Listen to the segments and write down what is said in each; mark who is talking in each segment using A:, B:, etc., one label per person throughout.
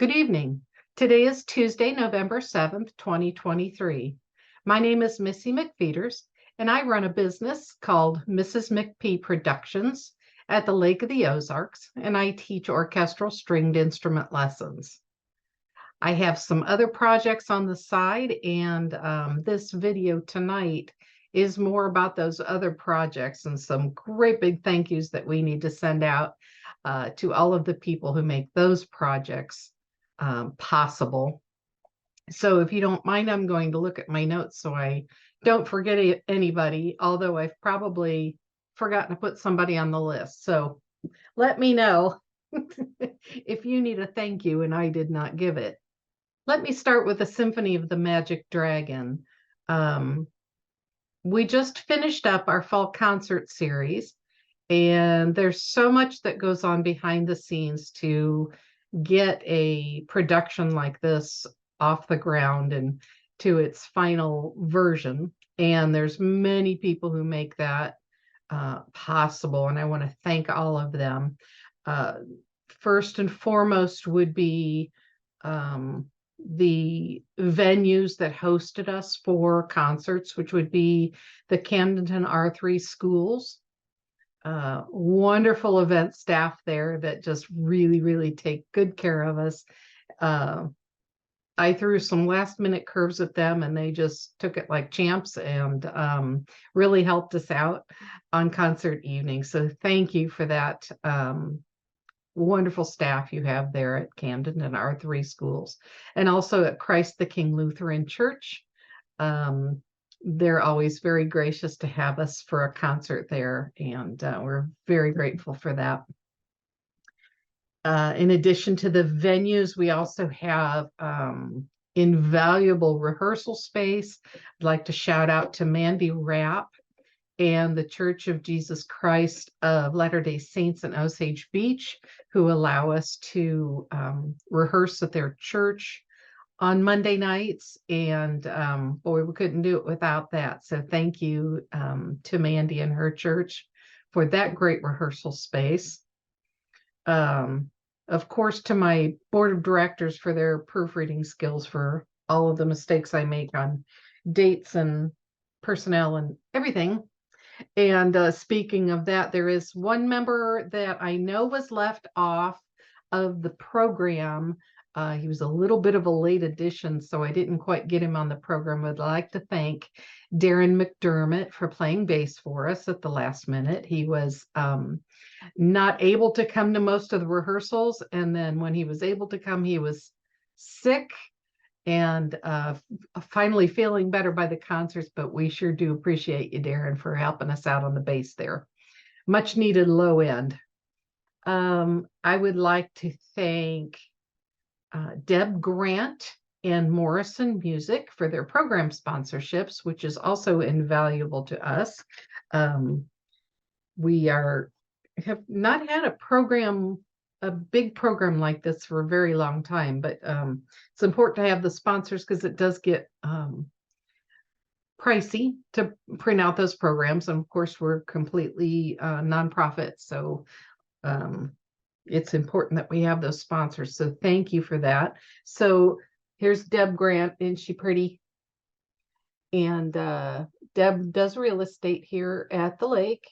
A: Good evening. Today is Tuesday, November 7th, 2023. My name is Missy McFeeters, and I run a business called Mrs. McP Productions at the Lake of the Ozarks, and I teach orchestral stringed instrument lessons. I have some other projects on the side, and this video tonight is more about those other projects and some great big thank yous that we need to send out to all of the people who make those projects possible. So if you don't mind, I'm going to look at my notes so I don't forget anybody, although I've probably forgotten to put somebody on the list. So let me know if you need a thank you and I did not give it. Let me start with the Symphony of the Magic Dragon. We just finished up our fall concert series, and there's so much that goes on behind the scenes to get a production like this off the ground and to its final version. And there's many people who make that possible, and I want to thank all of them. First and foremost would be the venues that hosted us for concerts, which would be the Camdenton R3 schools. Wonderful event staff there that just really take good care of us. I threw some last minute curves at them and they just took it like champs and really helped us out on concert evening. So thank you for that wonderful staff you have there at Camden and R3 schools, and also at Christ the King Lutheran Church. They're always very gracious to have us for a concert there, and we're very grateful for that. In addition to the venues, we also have invaluable rehearsal space. I'd like to shout out to Mandy Rapp and the Church of Jesus Christ of Latter-day Saints in Osage Beach, who allow us to rehearse at their church on Monday nights. And boy, we couldn't do it without that. So thank you to Mandy and her church for that great rehearsal space. Of course, to my board of directors for their proofreading skills for all of the mistakes I make on dates and personnel and everything. And speaking of that, there is one member that I know was left off of the program. He was a little bit of a late addition, so I didn't quite get him on the program. I'd like to thank Darren McDermott for playing bass for us at the last minute. He was not able to come to most of the rehearsals, and then when he was able to come, he was sick and finally feeling better by the concerts, but we sure do appreciate you, Darren, for helping us out on the bass there. Much needed low end. I would like to thank Deb Grant and Morrison Music for their program sponsorships, which is also invaluable to us. We have not had a big program like this for a very long time, but it's important to have the sponsors because it does get pricey to print out those programs. And of course, we're completely nonprofit, so it's important that we have those sponsors. So thank you for that. So here's Deb Grant. Isn't she pretty? And Deb does real estate here at the lake,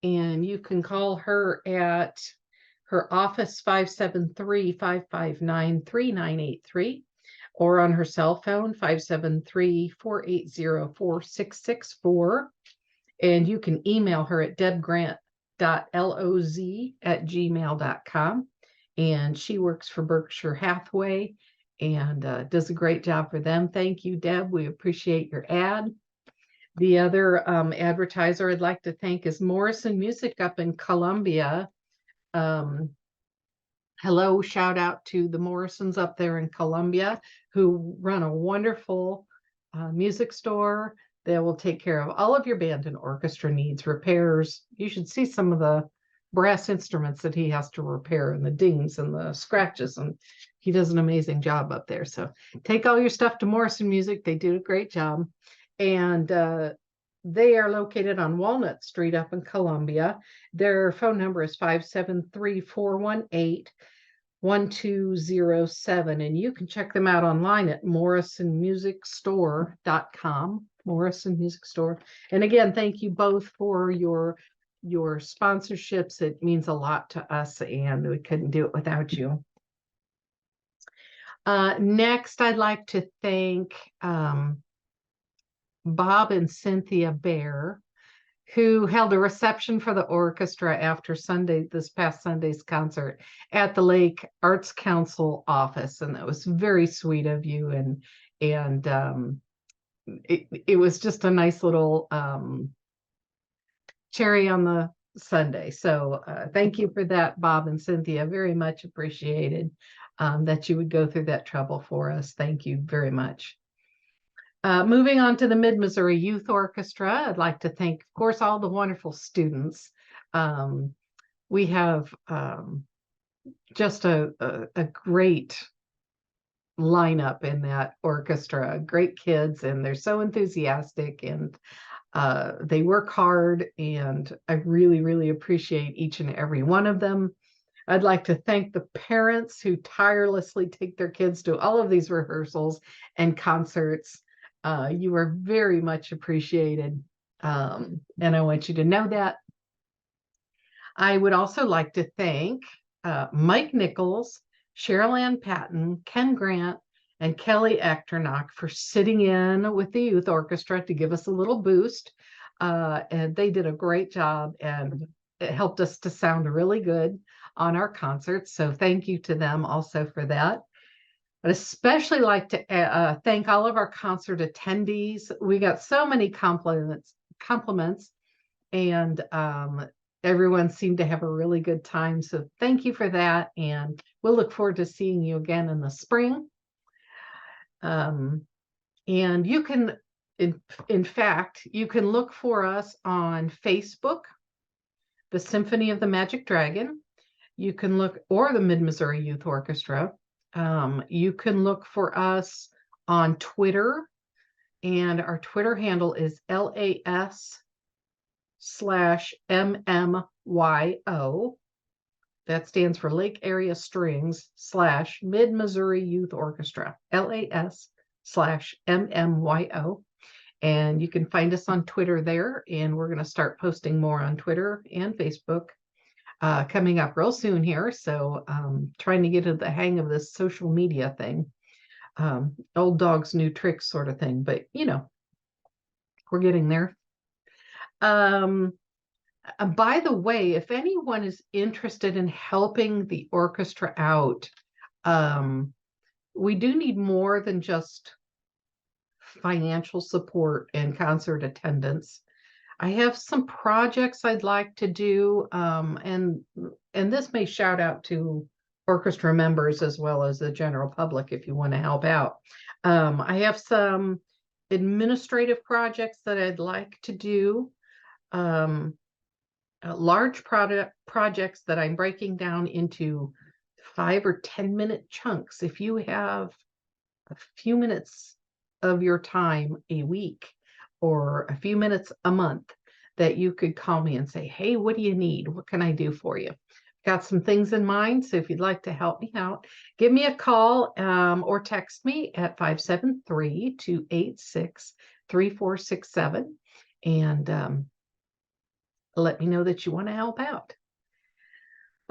A: and you can call her at her office 573-559-3983, or on her cell phone 573-480-4664. And you can email her at debgrant.loz@gmail.com. And she works for Berkshire Hathaway and does a great job for them. Thank you, Deb. We appreciate your ad. The other advertiser I'd like to thank is Morrison Music up in Columbia. Hello, shout out to the Morrisons up there in Columbia who run a wonderful music store. They will take care of all of your band and orchestra needs, repairs. You should see some of the brass instruments that he has to repair and the dings and the scratches, and he does an amazing job up there. So take all your stuff to Morrison Music. They do a great job. And they are located on Walnut Street up in Columbia. Their phone number is 573-418 1207, and you can check them out online at morrisonmusicstore.com. Morrison Music Store. And again, thank you both for your sponsorships. It means a lot to us, and we couldn't do it without you. Next, I'd like to thank Bob and Cynthia Bear, who held a reception for the orchestra after this past Sunday's concert at the Lake Arts Council office. And that was very sweet of you. And it was just a nice little cherry on the Sunday. So thank you for that, Bob and Cynthia. Very much appreciated that you would go through that trouble for us. Thank you very much. Moving on to the Mid-Missouri Youth Orchestra, I'd like to thank, of course, all the wonderful students. We have just a great lineup in that orchestra, great kids, and they're so enthusiastic, and they work hard, and I really, really appreciate each and every one of them. I'd like to thank the parents who tirelessly take their kids to all of these rehearsals and concerts. You are very much appreciated, and I want you to know that. I would also like to thank Mike Nichols, Cheryl Ann Patton, Ken Grant, and Kelly Echternock for sitting in with the youth orchestra to give us a little boost. And they did a great job, and it helped us to sound really good on our concerts. So thank you to them also for that. I'd especially like to thank all of our concert attendees. We got so many compliments, and everyone seemed to have a really good time. So thank you for that, and we'll look forward to seeing you again in the spring. And you can, in fact, you can look for us on Facebook, the Symphony of the Magic Dragon. You can look, or the Mid-Missouri Youth Orchestra. You can look for us on Twitter, and our Twitter handle is LAS/MMYO. That stands for Lake Area Strings / Mid-Missouri Youth Orchestra, LAS/MMYO. And you can find us on Twitter there, and we're going to start posting more on Twitter and Facebook coming up real soon here. So trying to get to the hang of this social media thing. Old dog's new tricks sort of thing, but you know, we're getting there. By the way, if anyone is interested in helping the orchestra out, we do need more than just financial support and concert attendance. I have some projects I'd like to do, and this may shout out to orchestra members as well as the general public if you want to help out. I have some administrative projects that I'd like to do, large projects that I'm breaking down into 5 or 10 minute chunks. If you have a few minutes of your time a week, or a few minutes a month, that you could call me and say, hey, what do you need? What can I do for you? Got some things in mind. So if you'd like to help me out, give me a call or text me at 573-286-3467 and let me know that you want to help out.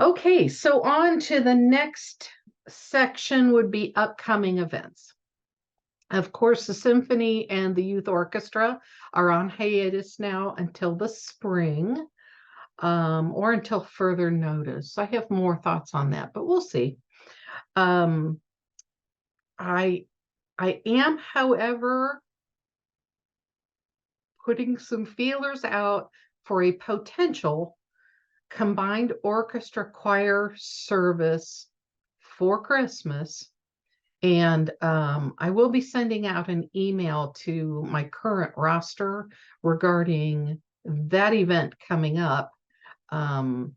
A: Okay, so on to the next section would be upcoming events. Of course, the symphony and the youth orchestra are on hiatus now until the spring, or until further notice. I have more thoughts on that, but we'll see. I am, however, putting some feelers out for a potential combined orchestra choir service for Christmas. And I will be sending out an email to my current roster regarding that event coming up. I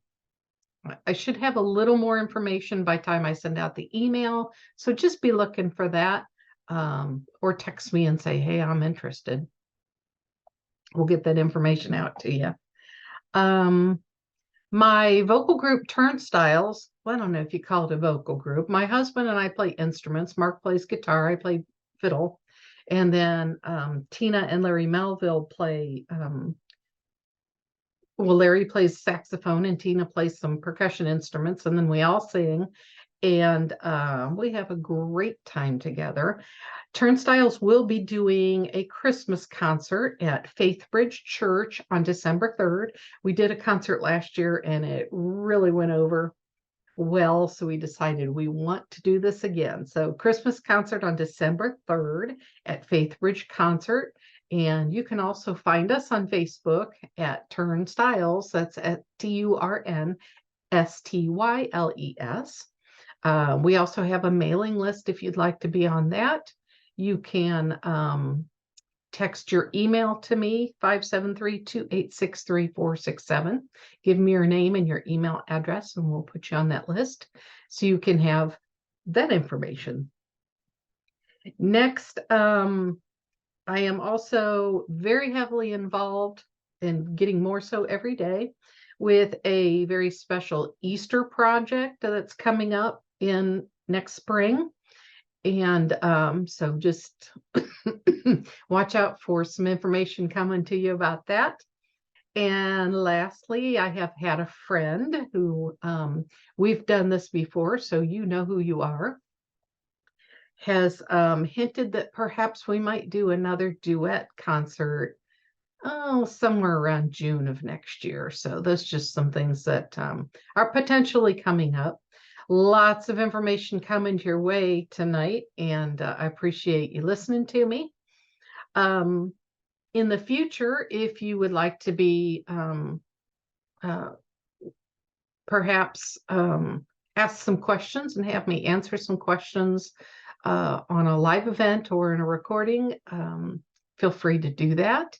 A: should have a little more information by the time I send out the email. So just be looking for that, or text me and say, hey, I'm interested. We'll get that information out to you. My vocal group Turnstiles, well, I don't know if you call it a vocal group. My husband and I play instruments. Mark plays guitar, I play fiddle. And then Tina and Larry Melville play, well, Larry plays saxophone and Tina plays some percussion instruments. And then we all sing. And we have a great time together. Turnstiles will be doing a Christmas concert at Faithbridge Church on December 3rd. We did a concert last year and it really went over well, so we decided we want to do this again. So Christmas concert on December 3rd at Faithbridge Concert. And you can also find us on Facebook at Turnstiles. That's at TURNSTYLES. We also have a mailing list if you'd like to be on that. You can text your email to me, 573-286-3467. Give me your name and your email address, and we'll put you on that list so you can have that information. Next, I am also very heavily involved and getting more so every day with a very special Easter project that's coming up in next spring. And so just watch out for some information coming to you about that. And lastly, I have had a friend who, we've done this before, so you know who you are, has hinted that perhaps we might do another duet concert, somewhere around June of next year. So those just some things that are potentially coming up. Lots of information coming your way tonight, and I appreciate you listening to me. In the future, if you would like to be perhaps ask some questions and have me answer some questions on a live event or in a recording, feel free to do that.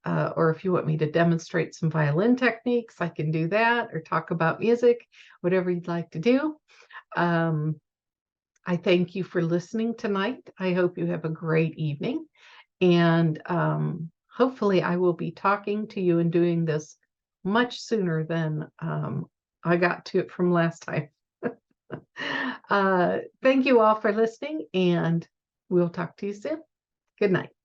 A: Or if you want me to demonstrate some violin techniques, I can do that, or talk about music, whatever you'd like to do. I thank you for listening tonight. I hope you have a great evening. And hopefully I will be talking to you and doing this much sooner than I got to it from last time. Thank you all for listening, and we'll talk to you soon. Good night.